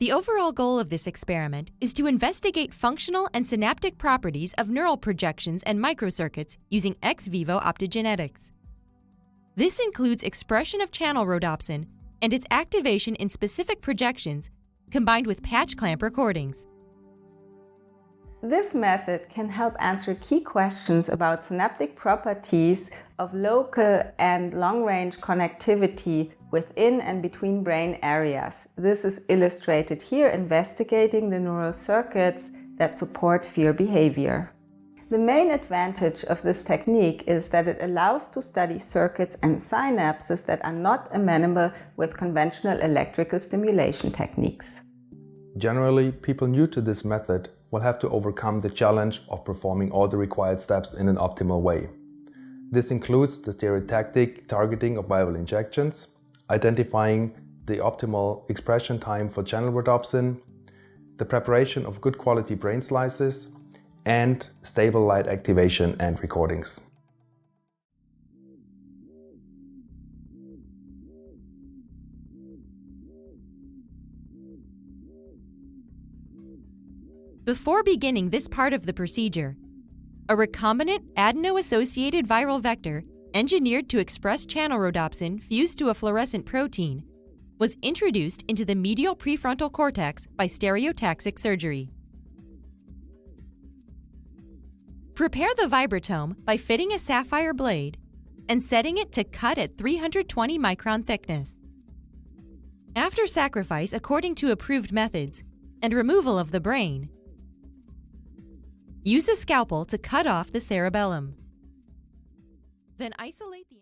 The overall goal of this experiment is to investigate functional and synaptic properties of neural projections and microcircuits using ex vivo optogenetics. This includes expression of channelrhodopsin and its activation in specific projections combined with patch clamp recordings. This method can help answer key questions about synaptic properties of local and long-range connectivity within and between brain areas. This is illustrated here, investigating the neural circuits that support fear behavior. The main advantage of this technique is that it allows to study circuits and synapses that are not amenable with conventional electrical stimulation techniques. Generally, people new to this method will have to overcome the challenge of performing all the required steps in an optimal way. This includes the stereotactic targeting of viral injections, identifying the optimal expression time for channelrhodopsin, the preparation of good quality brain slices, and stable light activation and recordings. Before beginning this part of the procedure, a recombinant adeno-associated viral vector engineered to express channelrhodopsin fused to a fluorescent protein was introduced into the medial prefrontal cortex by stereotaxic surgery. Prepare the vibratome by fitting a sapphire blade and setting it to cut at 320 micron thickness. After sacrifice according to approved methods and removal of the brain, use a scalpel to cut off the cerebellum. Then isolate the